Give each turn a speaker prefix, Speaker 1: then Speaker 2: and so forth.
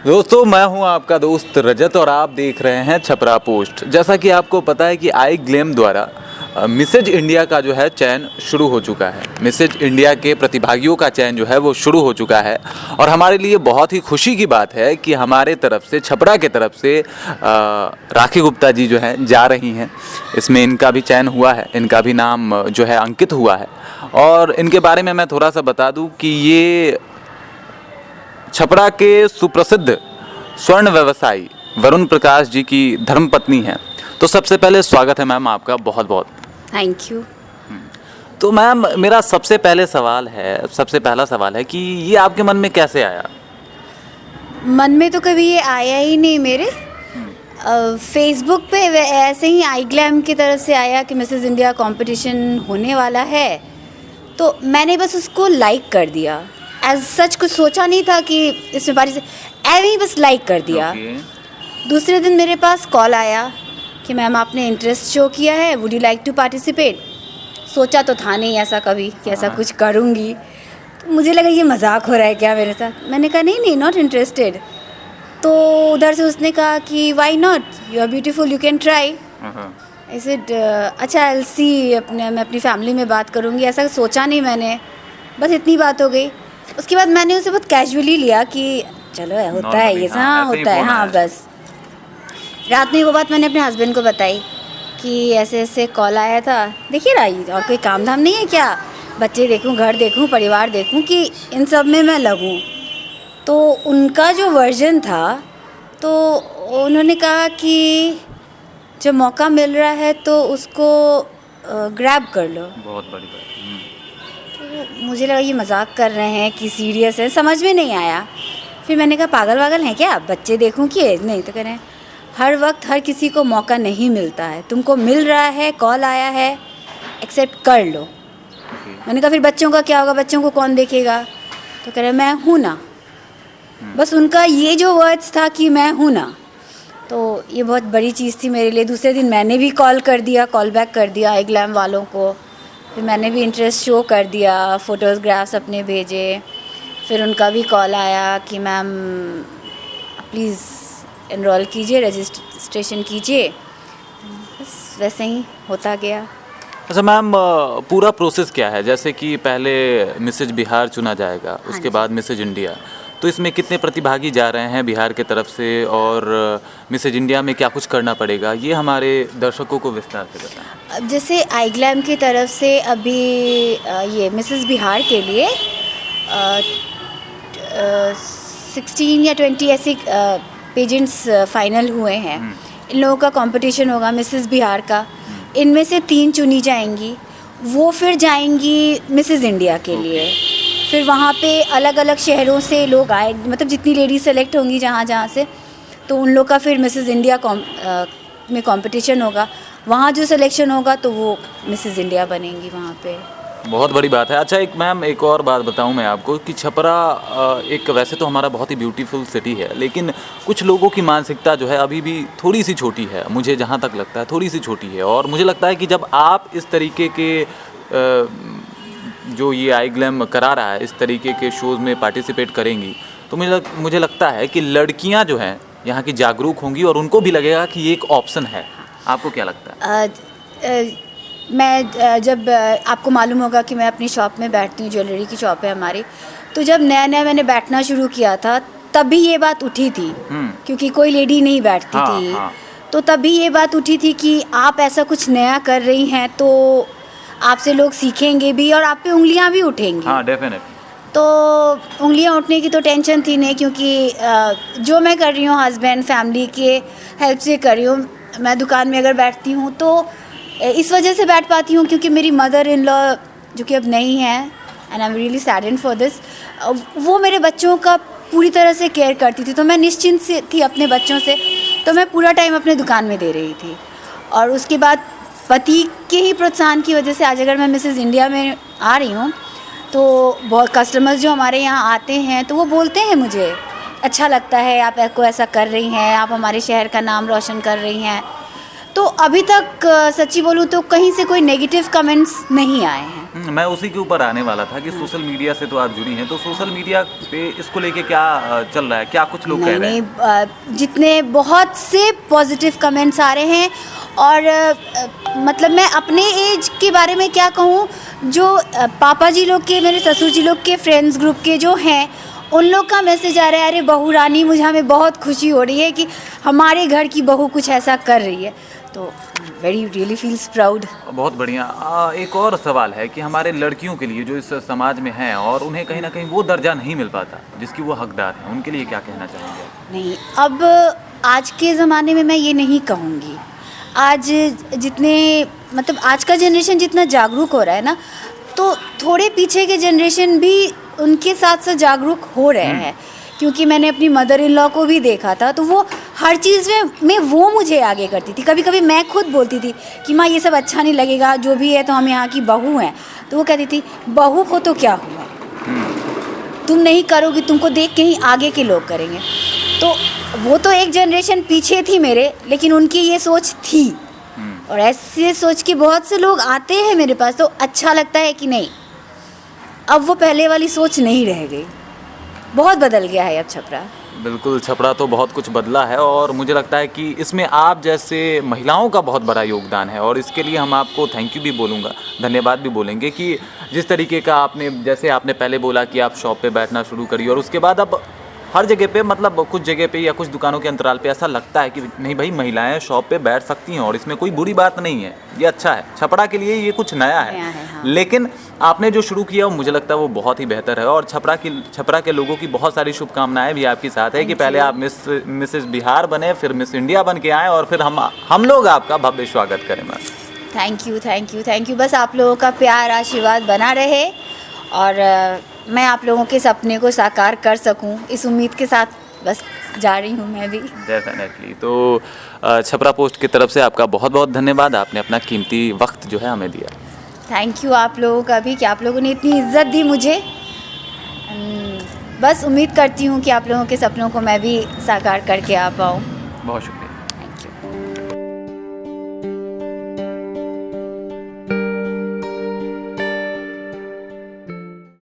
Speaker 1: दोस्तों, मैं हूं आपका दोस्त रजत और आप देख रहे हैं छपरा पोस्ट। जैसा कि आपको पता है कि आई ग्लैम द्वारा मिसेज इंडिया का जो है चयन शुरू हो चुका है। मिसेज इंडिया के प्रतिभागियों का चयन जो है वो शुरू हो चुका है और हमारे लिए बहुत ही खुशी की बात है कि हमारे तरफ से, छपरा के तरफ से राखी गुप्ता जी जो हैं जा रही हैं। इसमें इनका भी चयन हुआ है, इनका भी नाम जो है अंकित हुआ है। और इनके बारे में मैं थोड़ा सा बता दूं कि ये छपरा के सुप्रसिद्ध स्वर्ण व्यवसायी वरुण प्रकाश जी की धर्मपत्नी हैं। तो सबसे पहले स्वागत है मैम आपका, बहुत बहुत
Speaker 2: थैंक यू।
Speaker 1: तो मैम, मेरा सबसे पहला सवाल है कि ये आपके मन में कैसे आया?
Speaker 2: मन में तो कभी ये आया ही नहीं मेरे। फेसबुक पे ऐसे ही आई ग्लैम की तरफ से आया कि मिसेस इंडिया कंपटीशन होने वाला है, तो मैंने बस उसको लाइक कर दिया। एज सच कुछ सोचा नहीं था कि इसमें बारी से, ऐसे ही बस लाइक कर दिया। दूसरे दिन मेरे पास कॉल आया कि मैम आपने इंटरेस्ट शो किया है, would you like to participate. सोचा तो था नहीं ऐसा कभी कि ऐसा कुछ करूँगी, तो मुझे लगा ये मजाक हो रहा है क्या मेरे साथ। मैंने कहा नहीं, नॉट इंटरेस्टेड। तो उधर से उसने कहा कि why not, you are beautiful, you can try. I said अच्छा, आई विल सी, मैं अपनी फैमिली में बात करूँगी। ऐसा सोचा नहीं मैंने, बस इतनी बात हो गई। उसके बाद मैंने उसे बहुत कैजुअली लिया कि चलो होता है ये, हाँ होता है, हाँ बस। रात में वो बात मैंने अपने हस्बैंड को बताई कि ऐसे ऐसे कॉल आया था, देखिए रही और कोई काम धाम नहीं है क्या, बच्चे देखूं, घर देखूं, परिवार देखूं, कि इन सब में मैं लगूं। तो उनका जो वर्जन था, तो उन्होंने कहा कि जब मौका मिल रहा है तो उसको ग्रैब कर लो।
Speaker 1: बहुत बड़ी बात।
Speaker 2: तो मुझे लगा ये मजाक कर रहे हैं कि सीरियस है, समझ में नहीं आया। फिर मैंने कहा पागल वागल हैं क्या, बच्चे देखूं कि नहीं। तो कह रहे हैं हर वक्त हर किसी को मौका नहीं मिलता है, तुमको मिल रहा है, कॉल आया है, एक्सेप्ट कर लो। मैंने कहा फिर बच्चों का क्या होगा, बच्चों को कौन देखेगा। तो कह रहे मैं हूँ ना। बस उनका ये जो वर्ड्स था कि मैं हूँ ना, तो ये बहुत बड़ी चीज़ थी मेरे लिए। दूसरे दिन मैंने भी कॉल बैक कर दिया आई ग्लैम वालों को। फिर मैंने भी इंटरेस्ट शो कर दिया, फ़ोटोग्राफ्स अपने भेजे। फिर उनका भी कॉल आया कि मैम प्लीज़ एनरोल कीजिए, रजिस्ट्रेशन कीजिए। बस वैसे ही होता गया।
Speaker 1: अच्छा मैम, पूरा प्रोसेस क्या है? जैसे कि पहले मिसेज बिहार चुना जाएगा, उसके बाद मिसेज इंडिया, तो इसमें कितने प्रतिभागी जा रहे हैं बिहार के तरफ से, और मिसेज इंडिया में क्या कुछ करना पड़ेगा, ये हमारे दर्शकों को विस्तार से बताएं।
Speaker 2: अब जैसे आई ग्लैम की तरफ से अभी ये मिसेस बिहार के लिए 16 या 20 ऐसे पेजेंट्स फाइनल हुए हैं। इन लोगों का कंपटीशन होगा मिसेस बिहार का। इनमें से 3 चुनी जाएंगी, वो फिर जाएंगी मिसेस इंडिया के लिए। फिर वहाँ पे अलग अलग शहरों से लोग आए, मतलब जितनी लेडीज सेलेक्ट होंगी जहाँ से, तो उन लोग का फिर मिसेस इंडिया में कंपटीशन होगा। वहाँ जो सिलेक्शन होगा तो वो मिसेस इंडिया बनेंगी वहाँ पे।
Speaker 1: बहुत बड़ी बात है। अच्छा एक और बात बताऊं मैं आपको कि छपरा एक वैसे तो हमारा बहुत ही ब्यूटीफुल सिटी है, लेकिन कुछ लोगों की मानसिकता जो है अभी भी थोड़ी सी छोटी है। मुझे जहां तक लगता है थोड़ी सी छोटी है, और मुझे लगता है कि जब आप इस तरीके के जो ये आई ग्लैम करा रहा है, इस तरीके के शोज़ में पार्टिसिपेट करेंगी, तो मुझे लगता है कि लड़कियाँ जो हैं यहाँ की जागरूक होंगी और उनको भी लगेगा कि ये एक ऑप्शन है। आपको क्या लगता है?
Speaker 2: मैं जब आपको मालूम होगा कि मैं अपनी शॉप में बैठती हूँ, ज्वेलरी की शॉप है हमारी, तो जब नया मैंने बैठना शुरू किया था तभी ये बात उठी थी, क्योंकि कोई लेडी नहीं बैठती थी। तो तभी ये बात उठी थी कि आप ऐसा कुछ नया कर रही हैं तो आपसे लोग सीखेंगे भी और आप पे उंगलियां भी उठेंगी।
Speaker 1: हाँ, डेफिनेट।
Speaker 2: तो उंगलियां उठने की तो टेंशन थी नहीं, क्योंकि जो मैं कर रही हूँ हस्बैंड फैमिली के हेल्प से कर रही हूँ। मैं दुकान में अगर बैठती हूँ तो इस वजह से बैठ पाती हूँ क्योंकि मेरी मदर इन लॉ, जो कि अब नहीं है, and I am really saddened for this, वो मेरे बच्चों का पूरी तरह से केयर करती थी। तो मैं निश्चिंत से थी अपने बच्चों से, तो मैं पूरा टाइम अपने दुकान में दे रही थी। और उसके बाद पति के ही प्रोत्साहन की वजह से आज अगर मैं मिसेस इंडिया में आ रही हूँ तो बहुत कस्टमर्स जो हमारे यहाँ आते हैं तो वो बोलते हैं मुझे अच्छा लगता है, आपको ऐसा कर रही हैं, आप हमारे शहर का नाम रोशन कर रही हैं। तो अभी तक सच्ची बोलूँ तो कहीं से कोई नेगेटिव कमेंट्स नहीं आए हैं।
Speaker 1: मैं उसी के ऊपर आने वाला था कि सोशल मीडिया से तो आप जुड़ी हैं, तो सोशल मीडिया पे इसको लेके क्या चल रहा है, क्या कुछ लोग कह रहे हैं?
Speaker 2: नहीं, जितने बहुत से पॉजिटिव कमेंट्स आ रहे हैं और मतलब मैं अपने एज के बारे में क्या कहूँ, जो पापा जी लोग के, मेरे ससुर जी लोग के फ्रेंड्स ग्रुप के जो हैं, उन लोग का मैसेज आ रहा है, अरे बहू रानी, मुझे हमें बहुत खुशी हो रही है कि हमारे घर की बहू कुछ ऐसा कर रही है, तो वेरी रियली फील्स प्राउड।
Speaker 1: बहुत बढ़िया। एक और सवाल है कि हमारे लड़कियों के लिए जो इस समाज में हैं और उन्हें कहीं ना कहीं वो दर्जा नहीं मिल पाता जिसकी वो हकदार हैं, उनके लिए क्या कहना चाहेंगे?
Speaker 2: नहीं, अब आज के ज़माने में मैं ये नहीं कहूँगी। आज जितने मतलब आज का जनरेशन जितना जागरूक हो रहा है ना, तो थोड़े पीछे के जनरेशन भी उनके साथ साथ जागरूक हो रहे हैं, क्योंकि मैंने अपनी मदर इन लॉ को भी देखा था, तो वो हर चीज़ में वो मुझे आगे करती थी। कभी कभी मैं खुद बोलती थी कि माँ ये सब अच्छा नहीं लगेगा, जो भी है तो हम यहाँ की बहू हैं, तो वो कहती थी बहू हो तो क्या हुआ, तुम नहीं करोगी, तुमको देख के ही आगे के लोग करेंगे। तो वो तो एक जनरेशन पीछे थी मेरे, लेकिन उनकी ये सोच थी, और ऐसे सोच के बहुत से लोग आते हैं मेरे पास, तो अच्छा लगता है कि नहीं, अब वो पहले वाली सोच नहीं रह गई, बहुत बदल गया है अब छपरा।
Speaker 1: बिल्कुल, छपरा तो बहुत कुछ बदला है और मुझे लगता है कि इसमें आप जैसे महिलाओं का बहुत बड़ा योगदान है, और इसके लिए हम आपको थैंक यू भी बोलूँगा, धन्यवाद भी बोलेंगे कि जिस तरीके का आपने, जैसे आपने पहले बोला कि आप शॉप पे बैठना शुरू करिए, और उसके बाद अब हर जगह पे, मतलब कुछ जगह पे या कुछ दुकानों के अंतराल पे ऐसा लगता है कि नहीं भाई, महिलाएं शॉप पे बैठ सकती हैं और इसमें कोई बुरी बात नहीं है, ये अच्छा है, छपरा के लिए ये कुछ नया है।
Speaker 2: हाँ।
Speaker 1: लेकिन आपने जो शुरू किया मुझे लगता है वो बहुत ही बेहतर है, और छपरा के लोगों की बहुत सारी शुभकामनाएं भी आपके साथ है कि पहले आप मिसेस बिहार बने, फिर मिस इंडिया बन के आए, और फिर हम लोग आपका भव्य स्वागत करें। Ma'am
Speaker 2: thank you. बस आप लोगों का प्यार आशीर्वाद बना रहे, और मैं आप लोगों के सपने को साकार कर सकूं, इस उम्मीद के साथ बस जा रही हूं मैं भी।
Speaker 1: डेफिनेटली। तो छपरा पोस्ट की तरफ से आपका बहुत बहुत धन्यवाद, आपने अपना कीमती वक्त जो है हमें दिया।
Speaker 2: थैंक यू आप लोगों का भी कि आप लोगों ने इतनी इज्जत दी मुझे। बस उम्मीद करती हूँ कि आप लोगों के सपनों को मैं भी साकार करके आ पाऊँ।
Speaker 1: बहुत शुक्रिया।